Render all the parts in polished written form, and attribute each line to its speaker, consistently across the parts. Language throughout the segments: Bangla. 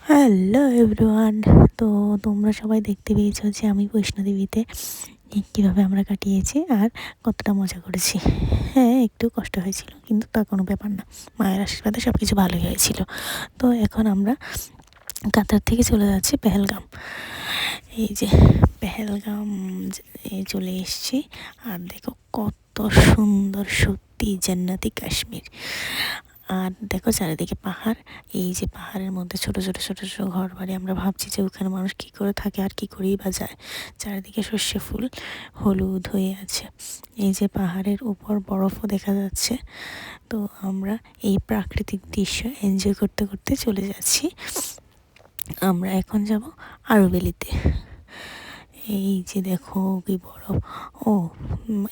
Speaker 1: Hello everyone. তো তোমরা সবাই দেখতে পেয়েছো যে আমি বৈষ্ণোদেবীতে কীভাবে আমরা কাটিয়েছি আর কতটা মজা করেছি। হ্যাঁ, একটু কষ্ট হয়েছিল কিন্তু তা কোনো ব্যাপার না, মায়ের আশীর্বাদে সব কিছু ভালোই হয়েছিল। তো এখন আমরা কাতার থেকে চলে যাচ্ছি পেহেলগাম। এই যে পেহেলগাম চলে এসছি। আর দেখো কত সুন্দর, সত্যি জান্নাতি কাশ্মীর। আর দেখো চারিদিকে পাহাড়, এই যে পাহাড়ের মধ্যে ছোট ছোট ছোট ছোট ঘর বাড়ি। আমরা ভাবছি যে ওখানে মানুষ কী করে থাকে আর কী করেই বা যায়। চারিদিকে সর্ষে ফুল হলুদ হয়ে আছে। এই যে পাহাড়ের উপর বরফও দেখা যাচ্ছে। তো আমরা এই প্রাকৃতিক দৃশ্য এনজয় করতে করতে চলে যাচ্ছি। আমরা এখন যাব আরুভ্যালিতে। এই যে দেখো কি বড়। ও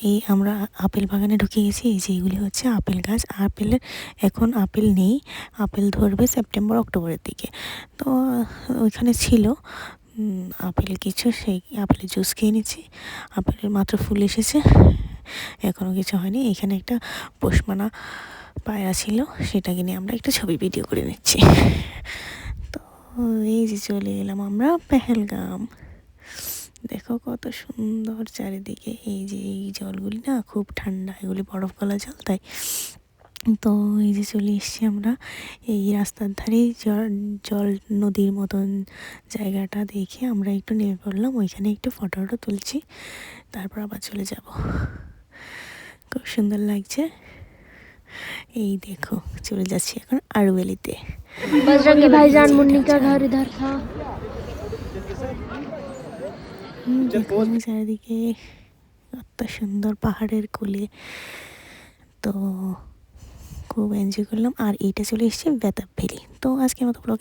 Speaker 1: এই আমরা আপেল বাগানে ঢুকে গেছি। এই যে এগুলি হচ্ছে আপেল গাছ। আপেলের এখন আপেল নেই, আপেল ধরবে সেপ্টেম্বর অক্টোবরের দিকে। তো ওইখানে ছিল আপেল কিছু, সেই আপেলের জুস খেয়ে নিচ্ছি। আপেলের মাত্র ফুল এসেছে, এখনও কিছু হয়নি। এখানে একটা পোষমানা পায়রা ছিল, সেটাকে নিয়ে আমরা একটা ছবি ভিডিও করে নিচ্ছি। তো এই যে চলে এলাম আমরা পেহেলগাম। দেখো কত সুন্দর চারিদিকে। এই যে এই জলগুলি না খুব ঠান্ডা, এগুলি বরফ গলা জল, তাই। তো এই যে চলে এসছি আমরা এই রাস্তার ধারে জল নদীর মতন জায়গাটা দেখে আমরা একটু নেমে পড়লাম। ওইখানে একটু ফটো তুলছি, তারপর আবার চলে যাব। খুব সুন্দর লাগছে। এই দেখো চলে যাচ্ছি এখন আরুভ্যালিতে।
Speaker 2: बजरंगी भाईजान मुन्नी का घर इधर था।
Speaker 1: দেখো চারিদিকে কত সুন্দর পাহাড়ের কোলে। তো খুব এনজয় করলাম। আর এইটা চলে এসেছে বেতাব ভ্যালি। তো আজকে মতো ব্লগ